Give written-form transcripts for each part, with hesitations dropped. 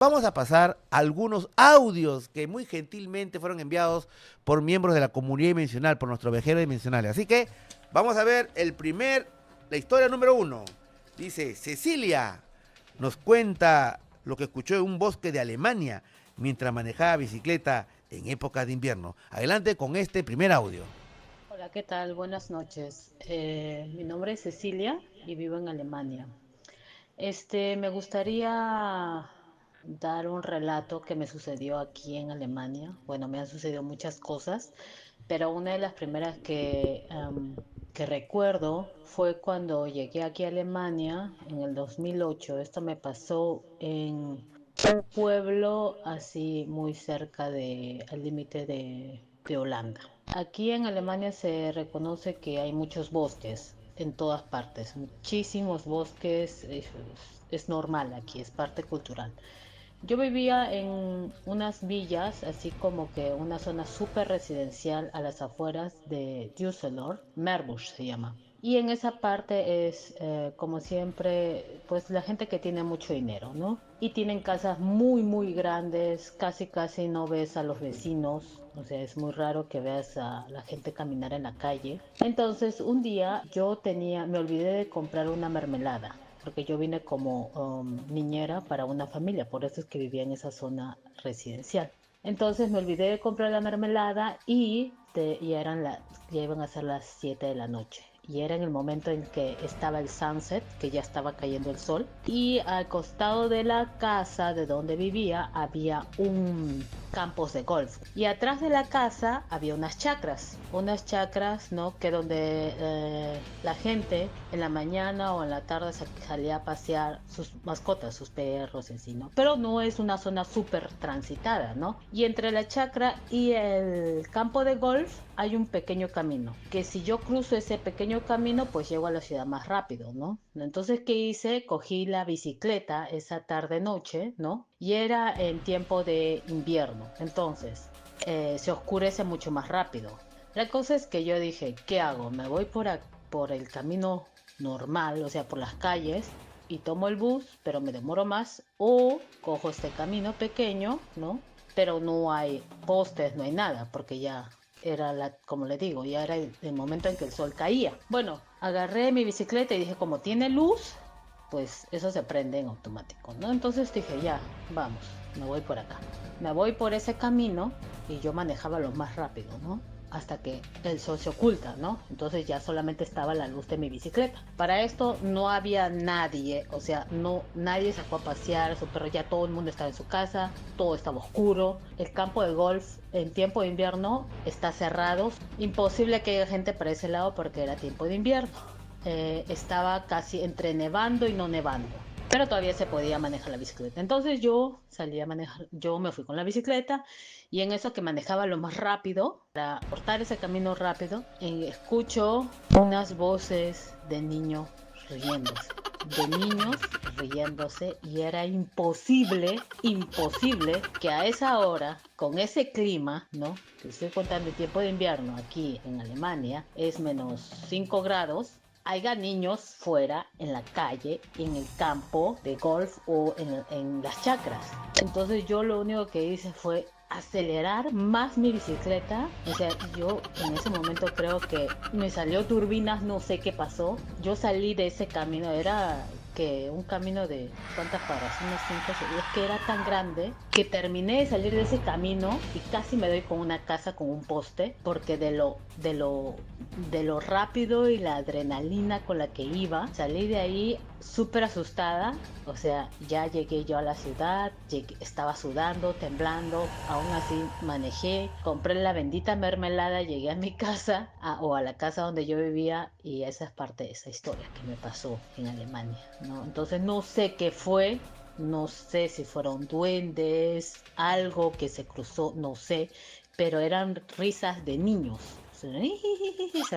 Vamos a pasar algunos audios que muy gentilmente fueron enviados por miembros de la comunidad dimensional, por nuestro viajero dimensional. Así que vamos a ver la historia número 1. Dice, Cecilia nos cuenta lo que escuchó en un bosque de Alemania mientras manejaba bicicleta en época de invierno. Adelante con este primer audio. Hola, ¿qué tal? Buenas noches. Mi nombre es Cecilia y vivo en Alemania. Me gustaría dar un relato que me sucedió aquí en Alemania. Bueno, me han sucedido muchas cosas, pero una de las primeras que recuerdo fue cuando llegué aquí a Alemania en el 2008. Esto me pasó en un pueblo así muy cerca al límite de Holanda. Aquí en Alemania se reconoce que hay muchos bosques en todas partes, muchísimos bosques, es normal aquí, es parte cultural. Yo vivía en unas villas, así como que una zona súper residencial a las afueras de Düsseldorf, Meerbusch se llama. Y en esa parte es, como siempre, pues la gente que tiene mucho dinero, ¿no? Y tienen casas muy, muy grandes, casi, casi no ves a los vecinos, o sea, es muy raro que veas a la gente caminar en la calle. Entonces, un día me olvidé de comprar una mermelada porque yo vine como niñera para una familia, por eso es que vivía en esa zona residencial. Entonces me olvidé de comprar la mermelada ya iban a ser las 7 de la noche. Y era en el momento en que estaba el sunset, que ya estaba cayendo el sol. Y al costado de la casa de donde vivía había un campos de golf. Y atrás de la casa había unas chacras, ¿no? Que donde la gente en la mañana o en la tarde salía a pasear sus mascotas, sus perros, en sí, ¿no? Pero no es una zona súper transitada, ¿no? Y entre la chacra y el campo de golf hay un pequeño camino, que si yo cruzo ese pequeño camino, pues llego a la ciudad más rápido, ¿no? Entonces, ¿qué hice? Cogí la bicicleta esa tarde-noche, ¿no? Y era en tiempo de invierno, entonces se oscurece mucho más rápido. La cosa es que yo dije, ¿qué hago? ¿Me voy por el camino normal, o sea, por las calles, y tomo el bus, pero me demoro más, o cojo este camino pequeño, ¿no? Pero no hay postes, no hay nada, porque ya como le digo, ya era el momento en que el sol caía. Bueno, agarré mi bicicleta y dije, como tiene luz, pues eso se prende en automático, ¿no? Entonces dije, ya, vamos, me voy por acá. Me voy por ese camino y yo manejaba lo más rápido, ¿no? Hasta que el sol se oculta, ¿no? Entonces ya solamente estaba la luz de mi bicicleta. Para esto no había nadie, o sea, no nadie sacó a pasear a su perro, ya todo el mundo estaba en su casa, todo estaba oscuro. El campo de golf en tiempo de invierno está cerrado, imposible que haya gente para ese lado porque era tiempo de invierno. Estaba casi entre nevando y no nevando, pero todavía se podía manejar la bicicleta. Entonces yo salí a manejar, yo me fui con la bicicleta y en eso que manejaba lo más rápido, para cortar ese camino rápido, escucho unas voces de niños riéndose y era imposible que a esa hora, con ese clima, ¿no? Que estoy contando el tiempo de invierno aquí en Alemania, es -5 grados, haya niños fuera en la calle, en el campo de golf o en las chacras. Entonces yo lo único que hice fue acelerar más mi bicicleta. O sea, yo en ese momento creo que me salió turbinas, no sé qué pasó. Yo salí de ese camino, era que un camino de cuántas cuadras, unas 5 es que era tan grande que terminé de salir de ese camino y casi me doy con una casa con un poste porque de lo rápido y la adrenalina con la que iba, salí de ahí súper asustada. O sea, ya llegué yo a la ciudad, estaba sudando, temblando, aún así manejé, compré la bendita mermelada, llegué a mi casa o a la casa donde yo vivía y esa es parte de esa historia que me pasó en Alemania, ¿no? Entonces no sé qué fue, no sé si fueron duendes, algo que se cruzó, no sé, pero eran risas de niños. Se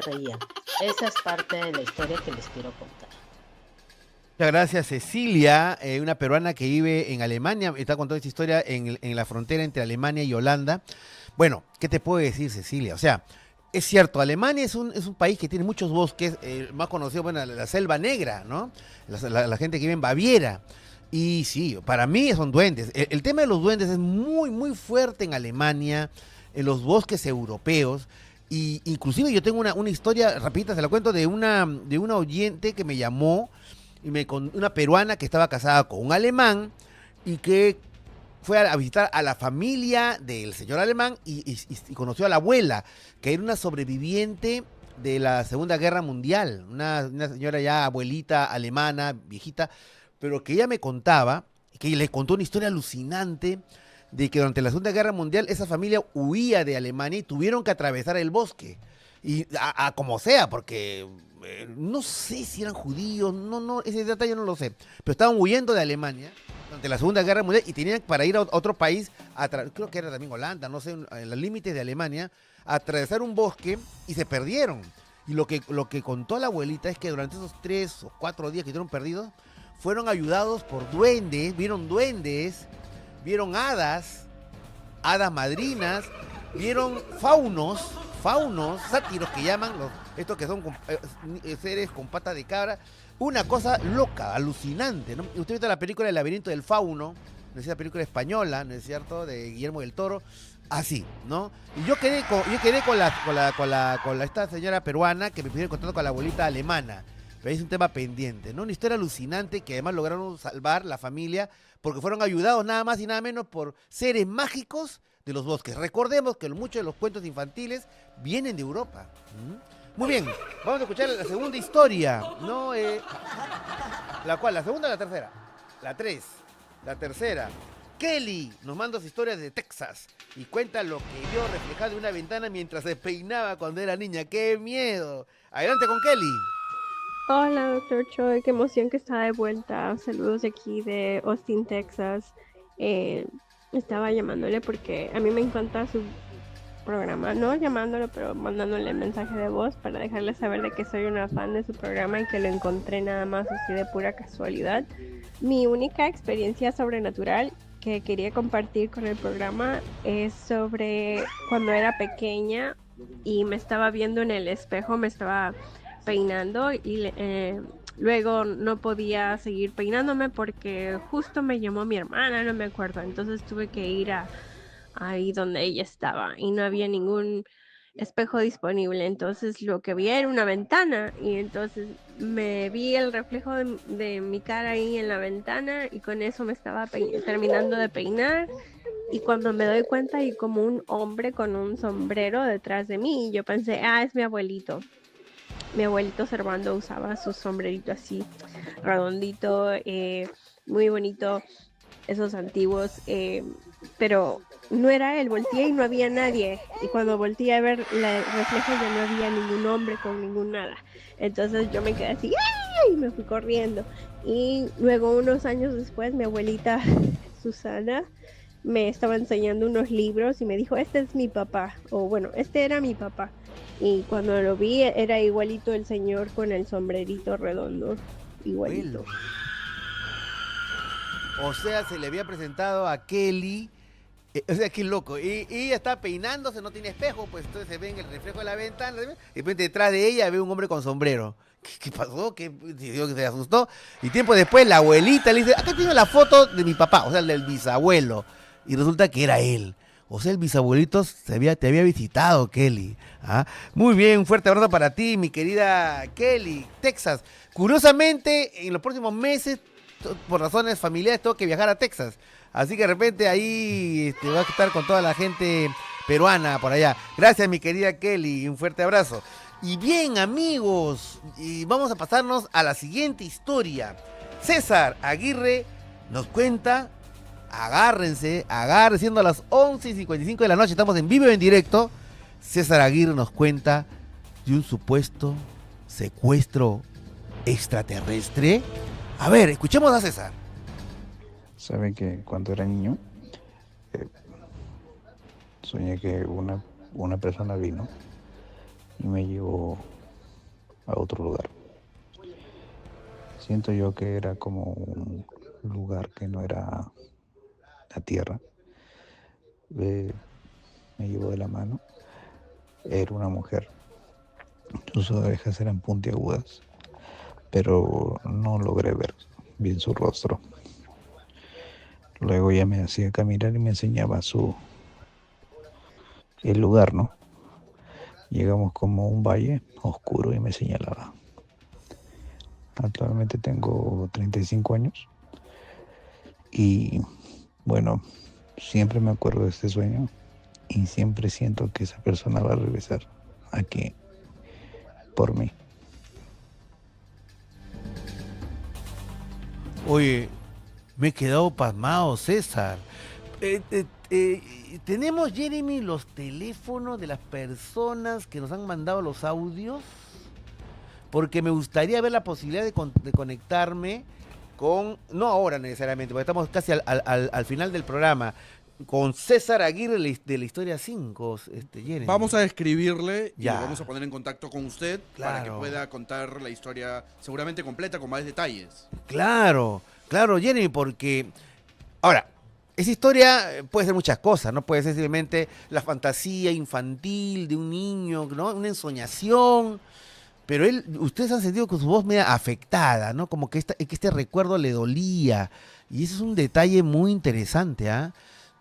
reían. Esa es parte de la historia que les quiero contar. Muchas gracias, Cecilia, una peruana que vive en Alemania, está contando esta historia en la frontera entre Alemania y Holanda. Bueno, ¿qué te puedo decir, Cecilia? O sea, es cierto, Alemania es un país que tiene muchos bosques, más conocido, bueno, la selva negra, ¿no? La gente que vive en Baviera. Y sí, para mí son duendes. El tema de los duendes es muy, muy fuerte en Alemania, en los bosques europeos. Y inclusive yo tengo una historia, rapidita, se la cuento, de una oyente que me llamó, una peruana que estaba casada con un alemán y que fue a visitar a la familia del señor alemán y conoció a la abuela, que era una sobreviviente de la Segunda Guerra Mundial, una señora ya abuelita alemana, viejita, pero que ella me contaba, que le contó una historia alucinante de que durante la Segunda Guerra Mundial esa familia huía de Alemania y tuvieron que atravesar el bosque. Y a como sea, porque no sé si eran judíos, no, ese detalle no lo sé, pero estaban huyendo de Alemania durante la Segunda Guerra Mundial y tenían para ir a otro país, creo que era también Holanda, no sé, en los límites de Alemania, a atravesar un bosque y se perdieron. Y lo que contó la abuelita es que durante esos 3 o 4 días que estuvieron perdidos, fueron ayudados por duendes, vieron hadas madrinas, vieron faunos, sátiros que llaman, estos que son seres con patas de cabra, una cosa loca, alucinante, ¿no? Usted vio la película El laberinto del fauno, ¿no es esa película española, ¿no es cierto?, de Guillermo del Toro, así, ¿no? Y yo quedé con esta señora peruana que me pidieron contacto con la abuelita alemana. Pero es un tema pendiente, ¿no? Una historia alucinante que además lograron salvar la familia porque fueron ayudados nada más y nada menos por seres mágicos de los bosques. Recordemos que muchos de los cuentos infantiles vienen de Europa. Muy bien, vamos a escuchar la segunda historia, ¿no? ¿La cual? ¿La segunda o la tercera? La 3, la tercera. Kelly nos manda sus historias de Texas y cuenta lo que vio reflejado en una ventana mientras se peinaba cuando era niña. ¡Qué miedo! Adelante con Kelly. Hola, doctor Choi, qué emoción que está de vuelta. Saludos de aquí de Austin, Texas. Estaba llamándole porque a mí me encanta su programa, no llamándolo, pero mandándole mensaje de voz para dejarle saber de que soy una fan de su programa y que lo encontré nada más así de pura casualidad. Mi única experiencia sobrenatural que quería compartir con el programa es sobre cuando era pequeña y me estaba viendo en el espejo, me estaba peinando y luego no podía seguir peinándome porque justo me llamó mi hermana, no me acuerdo, entonces tuve que ir ahí donde ella estaba y no había ningún espejo disponible, entonces lo que vi era una ventana y entonces me vi el reflejo de mi cara ahí en la ventana y con eso me estaba terminando de peinar y cuando me doy cuenta hay como un hombre con un sombrero detrás de mí y yo pensé, es mi abuelito. Mi abuelito Servando usaba su sombrerito así, redondito, muy bonito, esos antiguos, pero no era él, volteé y no había nadie. Y cuando volteé a ver el reflejo ya no había ningún hombre con ningún nada. Entonces yo me quedé así, ¡ay! Y me fui corriendo. Y luego unos años después mi abuelita Susana me estaba enseñando unos libros y me dijo, este es mi papá, o bueno, este era mi papá. Y cuando lo vi era igualito el señor con el sombrerito redondo, igualito. O sea, se le había presentado a Kelly, o sea, qué loco, y ella está peinándose, no tiene espejo, pues entonces se ve en el reflejo de la ventana, y de repente detrás de ella ve un hombre con sombrero. ¿Qué pasó? ¿Qué se asustó? Y tiempo después la abuelita le dice, acá tiene la foto de mi papá, o sea, del bisabuelo, y resulta que era él. O sea, el bisabuelito te había visitado, Kelly. Muy bien, un fuerte abrazo para ti, mi querida Kelly, Texas. Curiosamente, en los próximos meses, por razones familiares, tengo que viajar a Texas. Así que de repente ahí voy a estar con toda la gente peruana por allá. Gracias, mi querida Kelly, un fuerte abrazo. Y bien, amigos, y vamos a pasarnos a la siguiente historia. César Aguirre nos cuenta... Agárrense, siendo las 11:55 de la noche, estamos en vivo y en directo. César Aguirre nos cuenta de un supuesto secuestro extraterrestre. A ver, escuchemos a César. Saben que cuando era niño, soñé que una persona vino y me llevó a otro lugar. Siento yo que era como un lugar que no era la tierra. Me llevó de la mano. Era una mujer. Sus orejas eran puntiagudas, pero no logré ver bien su rostro. Luego ella me hacía caminar y me enseñaba el lugar, ¿no? Llegamos como a un valle oscuro y me señalaba. Actualmente tengo 35 años y bueno, siempre me acuerdo de este sueño y siempre siento que esa persona va a regresar aquí por mí. Oye, me he quedado pasmado, César. ¿Tenemos, Jeremy, los teléfonos de las personas que nos han mandado los audios? Porque me gustaría ver la posibilidad de conectarme con, no ahora necesariamente, porque estamos casi al final del programa, con César Aguirre de la Historia 5, Jeremy. Vamos a escribirle y Ya. lo vamos a poner en contacto con usted para que Claro. pueda contar la historia seguramente completa con más detalles. Claro, claro, Jeremy, porque ahora, esa historia puede ser muchas cosas, ¿no? Puede ser simplemente la fantasía infantil de un niño, ¿no? Una ensoñación, pero ustedes han sentido con su voz media afectada, ¿no? Como que que este recuerdo le dolía, y eso es un detalle muy interesante, ¿ah?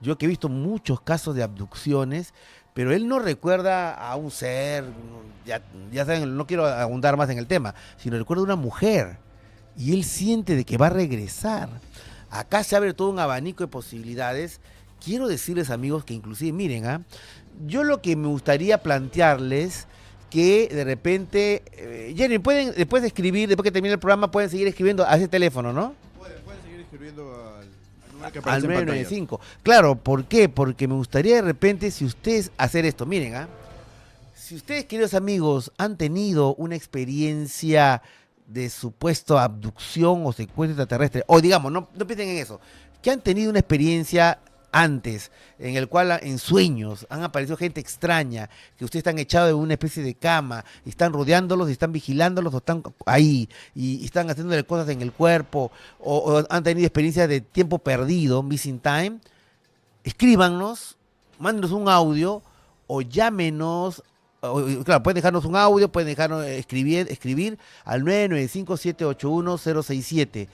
Yo que he visto muchos casos de abducciones, pero él no recuerda a un ser, ya saben, no quiero ahondar más en el tema, sino recuerda a una mujer, y él siente de que va a regresar. Acá se abre todo un abanico de posibilidades. Quiero decirles, amigos, que inclusive, miren, yo lo que me gustaría plantearles, que de repente, Jenny, pueden, después de escribir, después que termine el programa, pueden seguir escribiendo a ese teléfono, ¿no? Pueden seguir escribiendo al número que Al aparece en pantalla. 995. Claro, ¿por qué? Porque me gustaría de repente, si ustedes hacer esto, miren, si ustedes, queridos amigos, han tenido una experiencia de supuesto abducción o secuestro extraterrestre, o digamos, no piensen en eso, que han tenido una experiencia antes, en el cual en sueños han aparecido gente extraña, que ustedes están echados en una especie de cama, y están rodeándolos, y están vigilándolos, o están ahí, y están haciéndole cosas en el cuerpo, o han tenido experiencias de tiempo perdido, missing time, escríbanos, mándenos un audio, o llámenos. Claro, pueden dejarnos un audio, pueden dejarnos escribir al 995-781-067.